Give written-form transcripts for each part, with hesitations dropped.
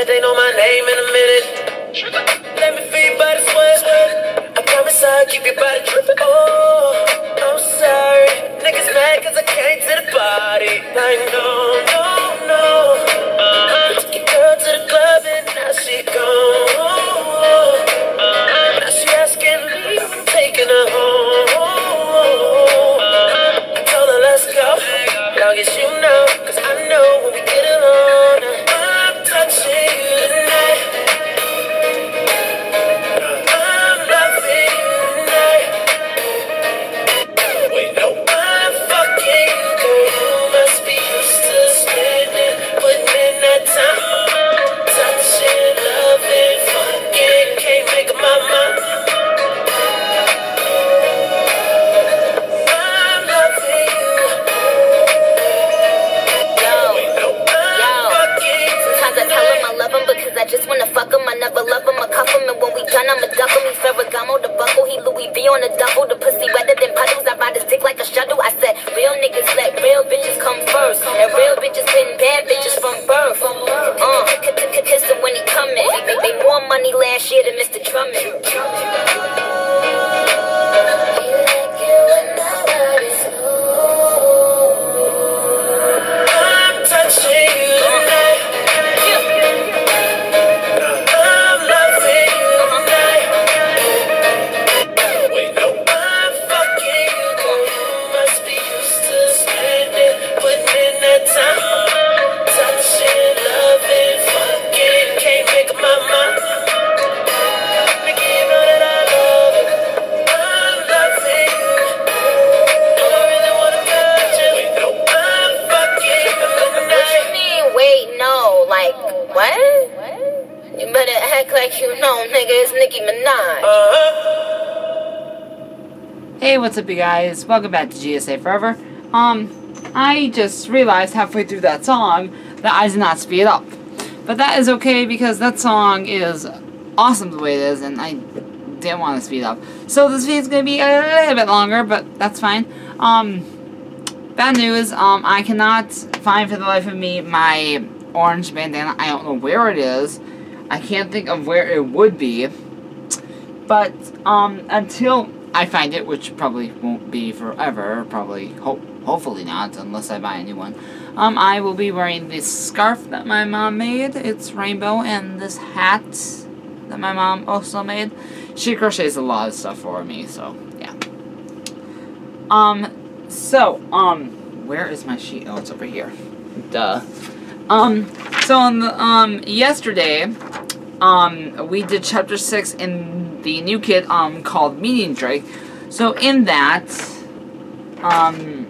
bet they know my name in a minute. Let me feed by the sweat. I promise I'll keep your body dripping. Oh, I'm sorry. Niggas mad cause I came to the party. Like, no. I took your girl to the club and now she gone. Now she asking me if I'm taking her home. I told her let's go, long as you know, cause I know when we get alone, I'm touching you tonight. I'm loving you tonight. Wait, no. I'm fucking you, girl. You must be used to spending, putting in that time. Touching, loving, fucking, can't make up my mind. I'm loving you. Sometimes I tell him I love him because I just wanna fuck him. I never love him, I cuff him, and when we done, I'ma duck him. He Ferragamo, the buckle, he Louis V on the double. The pussy wetter than puddles, I ride his dick like a shuttle. I said, real niggas let real bitches come first, and real bitches been bad bitches from birth. Kiss him when he coming. Made more money last year than Mr. Drummond. I'm touching you tonight. I'm loving you tonight. Wait, no. I'm fucking you, girl. You must be used to spending, putting in that time. Touching, loving, fucking, can't make up my mind. Nigga, you know that I love you. I'm loving you. Do I really wanna touch you? Wait, no. I'm fucking you tonight. Wait, no, like, what? You better act like you know, nigga, it's Nicki Minaj. Hey, what's up, you guys? Welcome back to GSA Forever. I just realized halfway through that song that I did not speed up. But that is okay because that song is awesome the way it is, and I didn't want to speed up. So this video is going to be a little bit longer, but that's fine. Bad news, I cannot find for the life of me my orange bandana. I don't know where it is. I can't think of where it would be. But, until I find it, which probably won't be forever, probably, hopefully not, unless I buy a new one, I will be wearing this scarf that my mom made. It's rainbow, and this hat that my mom also made. She crochets a lot of stuff for me, so, yeah. Where is my sheet? Oh, it's over here. Duh. So on the, yesterday, we did chapter 6 in the new kit, called Meeting Drake. So in that, I'm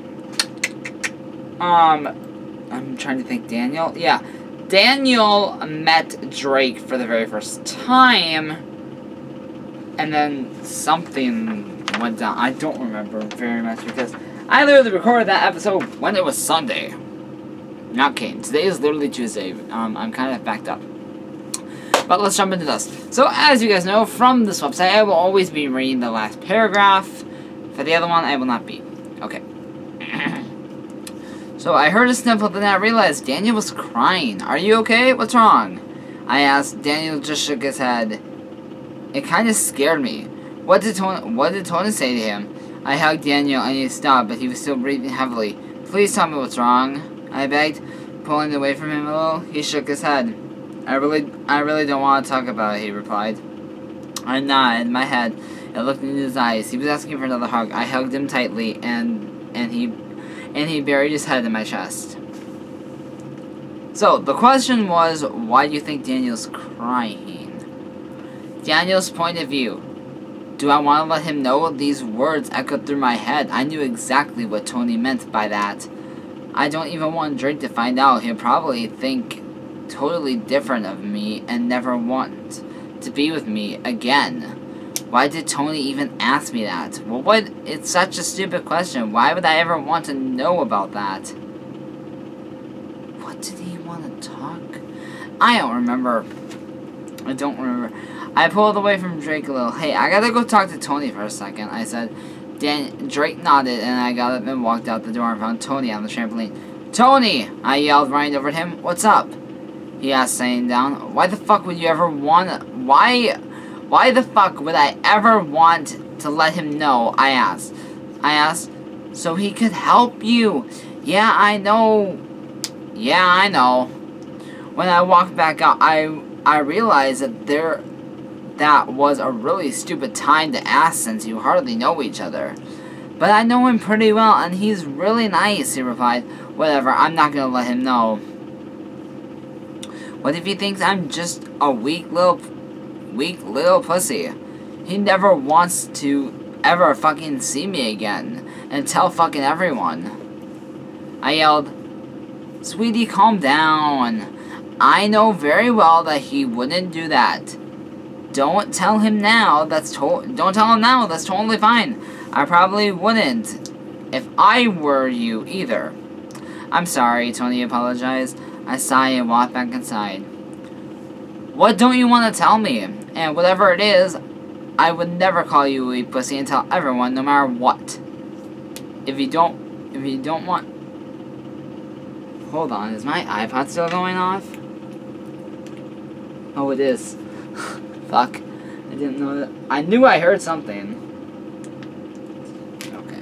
trying to think, Daniel? Yeah. Daniel met Drake for the very first time, and then something went down. I don't remember very much because I literally recorded that episode when it was Sunday. Not kidding. Today is literally Tuesday. I'm kind of backed up. But let's jump into this. So, as you guys know, from this website, I will always be reading the last paragraph. For the other one, I will not be. Okay. So, I heard a sniffle, then I realized Daniel was crying. Are you okay? What's wrong? I asked. Daniel just shook his head. It kind of scared me. What did Tony say to him? I hugged Daniel and he stopped, but he was still breathing heavily. Please tell me what's wrong, I begged, pulling away from him a little. He shook his head. I really don't want to talk about it, he replied. I nodded my head and looked into his eyes. He was asking for another hug. I hugged him tightly, and he buried his head in my chest. So, the question was, why do you think Daniel's crying? Daniel's point of view. Do I want to let him know? These words echoed through my head. I knew exactly what Tony meant by that. I don't even want Drake to find out. He'll probably think totally different of me and never want to be with me again. Why did Tony even ask me that? Well, it's such a stupid question. Why would I ever want to know about that? What did he want to talk? I don't remember. I pulled away from Drake a little. Hey, I gotta go talk to Tony for a second, I said. Drake nodded, and I got up and walked out the door and found Tony on the trampoline. Tony! I yelled, running over to him. What's up? he asked, sitting down. Why the fuck would you ever want... Why the fuck would I ever want to let him know? I asked. So he could help you. Yeah, I know. When I walked back out, I realized that was a really stupid time to ask since you hardly know each other. But I know him pretty well, and he's really nice, he replied. Whatever, I'm not gonna let him know. What if he thinks I'm just a weak little pussy? He never wants to ever fucking see me again and tell fucking everyone. I yelled, Sweetie, calm down. I know very well that he wouldn't do that. Don't tell him now. That's totally fine. I probably wouldn't if I were you either. I'm sorry, Tony apologized. I sighed and walked back inside. What don't you want to tell me? And whatever it is, I would never call you a pussy and tell everyone, no matter what. If you don't want... Hold on, is my iPod still going off? Oh, it is. Fuck. I didn't know that. I knew I heard something. Okay.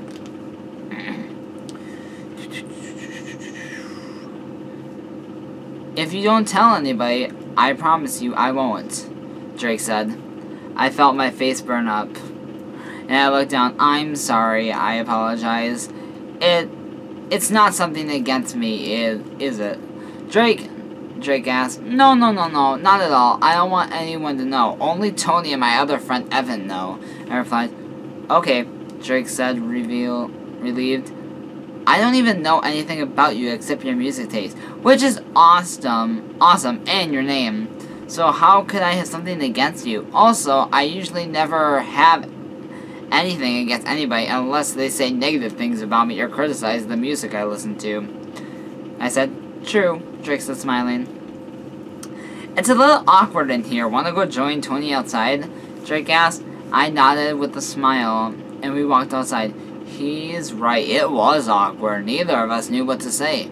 If you don't tell anybody, I promise you I won't, Drake said. I felt my face burn up. And I looked down. I'm sorry, I apologize. It's not something against me, is it? Drake asked. No, not at all. I don't want anyone to know. Only Tony and my other friend Evan know. I replied. Okay, Drake said, relieved. I don't even know anything about you except your music taste, which is awesome, and your name. So how could I have something against you? Also, I usually never have anything against anybody unless they say negative things about me or criticize the music I listen to. I said, true, Drake said, smiling. It's a little awkward in here. Want to go join Tony outside? Drake asked. I nodded with a smile, and we walked outside. He's right, it was awkward. Neither of us knew what to say.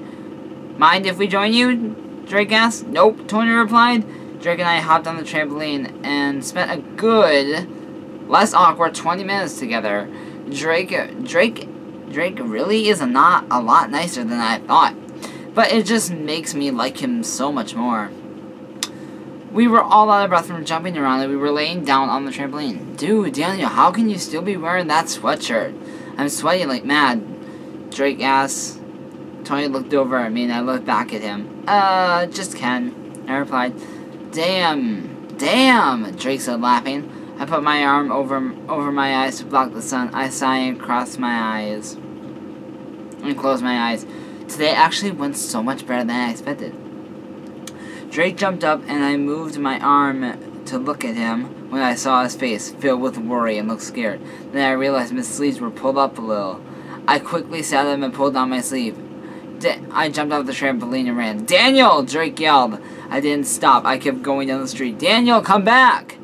Mind if we join you? Drake asked. Nope, Tony replied. Drake and I hopped on the trampoline and spent a good, less awkward 20 minutes together. Drake really is not a lot nicer than I thought, but it just makes me like him so much more. We were all out of breath from jumping around and we were laying down on the trampoline. Dude, Daniel, how can you still be wearing that sweatshirt? I'm sweating like mad, Drake asked. Tony looked over at me and I looked back at him. Just Ken, I replied. Damn, Drake said, laughing. I put my arm over my eyes to block the sun. I sighed and closed my eyes. Today actually went so much better than I expected. Drake jumped up and I moved my arm to look at him when I saw his face, filled with worry and looked scared. Then I realized his sleeves were pulled up a little. I quickly sat up and pulled down my sleeve. I jumped off the trampoline and ran. Daniel! Drake yelled. I didn't stop. I kept going down the street. Daniel, come back!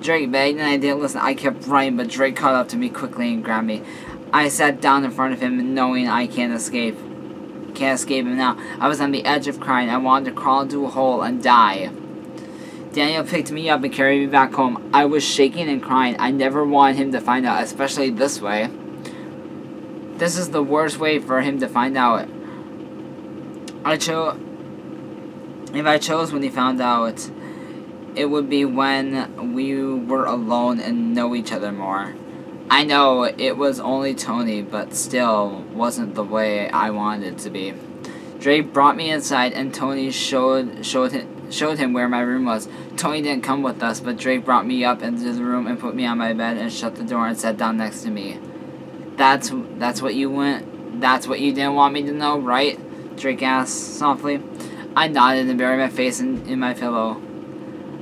Drake begged and I didn't listen. I kept running, but Drake caught up to me quickly and grabbed me. I sat down in front of him, knowing I can't escape him now. I was on the edge of crying. I wanted to crawl into a hole and die. Daniel picked me up and carried me back home. I was shaking and crying. I never wanted him to find out, especially this way. This is the worst way for him to find out. If I chose when he found out, it would be when we were alone and know each other more. I know it was only Tony, but still wasn't the way I wanted it to be. Drake brought me inside and Tony showed him where my room was. Tony didn't come with us, but Drake brought me up into the room and put me on my bed and shut the door and sat down next to me. That's what you didn't want me to know, right? Drake asked softly. I nodded and buried my face in my pillow.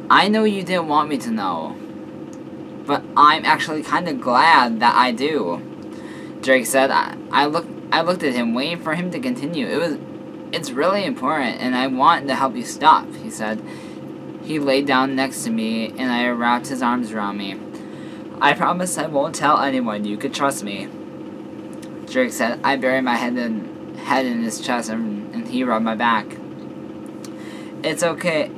I know you didn't want me to know, but I'm actually kind of glad that I do, Drake said. I looked at him, waiting for him to continue. It's really important, and I want to help you stop, he said. He laid down next to me, and I wrapped his arms around me. I promise I won't tell anyone. You could trust me, Drake said. I buried my head in his chest, and he rubbed my back. It's okay.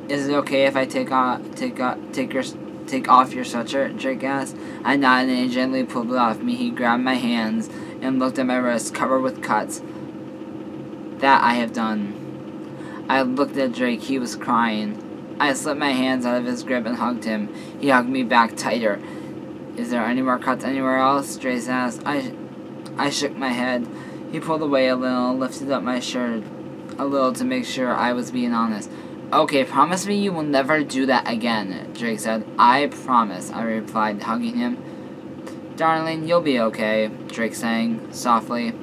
Is it okay if I take off your sweatshirt? Drake asked. I nodded and he gently pulled it off me. He grabbed my hands and looked at my wrists covered with cuts. That I have done. I looked at Drake. He was crying. I slipped my hands out of his grip and hugged him. He hugged me back tighter. Is there any more cuts anywhere else? Drake asked. I shook my head. He pulled away a little, lifted up my shirt a little to make sure I was being honest. Okay, promise me you will never do that again, Drake said. I promise, I replied, hugging him. Darling, you'll be okay, Drake sang softly.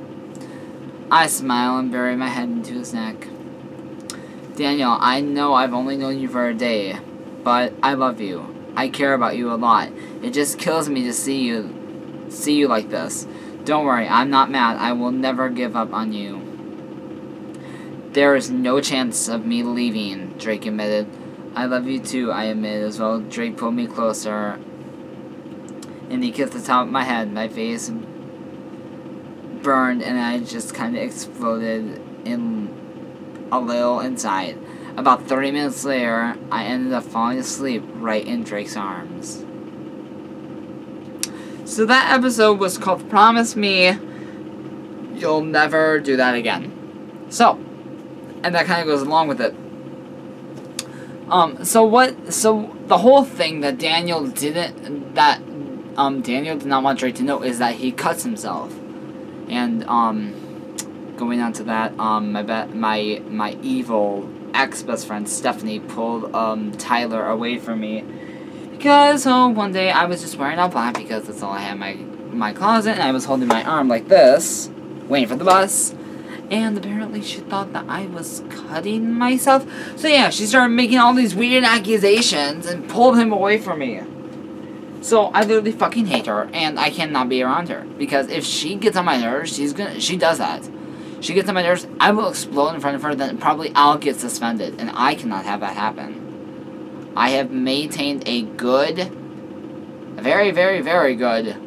I smiled and buried my head into his neck. Daniel, I know I've only known you for a day, but I love you. I care about you a lot. It just kills me to see you like this. Don't worry, I'm not mad. I will never give up on you. There is no chance of me leaving, Drake admitted. I love you too, I admitted as well. Drake pulled me closer, and he kissed the top of my head. My face burned, and I just kind of exploded in a little inside. About 30 minutes later, I ended up falling asleep right in Drake's arms. So that episode was called Promise Me You'll Never Do That Again. So, and that kind of goes along with it. So the whole thing that Daniel did not want Drake to know is that he cuts himself. And, going on to that, my evil ex-best friend Stephanie pulled, Tyler away from me. Because, one day I was just wearing all black because that's all I had in my closet, and I was holding my arm like this, waiting for the bus. And apparently she thought that I was cutting myself. So yeah, she started making all these weird accusations and pulled him away from me. So I literally fucking hate her, and I cannot be around her. Because if she gets on my nerves, she does that. She gets on my nerves, I will explode in front of her, then probably I'll get suspended. And I cannot have that happen. I have maintained a very, very, very good,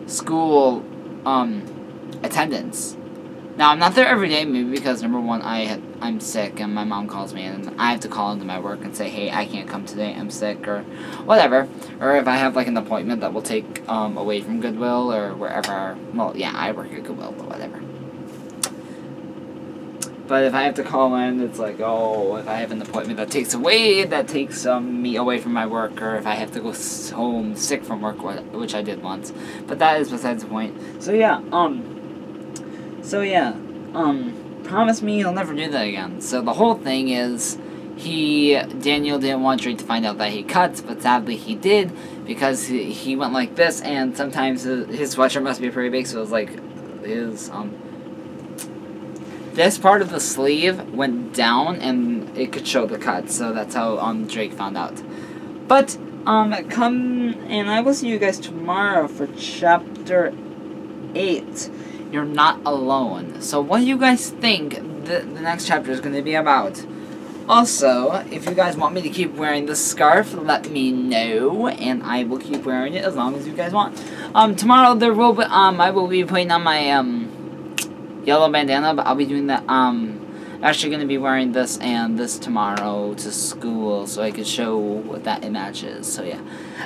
school, attendance. Now, I'm not there every day, maybe because, number one, I'm sick, and my mom calls me, and I have to call into my work and say, hey, I can't come today, I'm sick, or whatever. Or if I have, like, an appointment that will take, away from Goodwill, or wherever. Well, yeah, I work at Goodwill, but whatever. But if I have to call in, it's like, oh, if I have an appointment that takes me away from my work, or if I have to go home sick from work, which I did once. But that is besides the point. So yeah, promise me he'll never do that again. So the whole thing is, Daniel didn't want Drake to find out that he cuts, but sadly he did, because he went like this, and sometimes his sweatshirt must be pretty big, so it was like, this part of the sleeve went down, and it could show the cut, so that's how, Drake found out. But, and I will see you guys tomorrow for Chapter 8. You're Not Alone. So what do you guys think the next chapter is going to be about? Also, if you guys want me to keep wearing the scarf, let me know, and I will keep wearing it as long as you guys want. Tomorrow there will be, I will be putting on my, yellow bandana, but I'll be doing that, actually going to be wearing this and this tomorrow to school, so I could show what that matches. So yeah,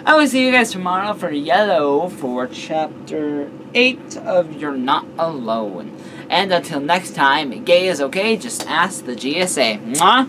I will see you guys tomorrow for yellow for Chapter 8 of You're Not Alone. And until next time, gay is okay, just ask the GSA. Mwah!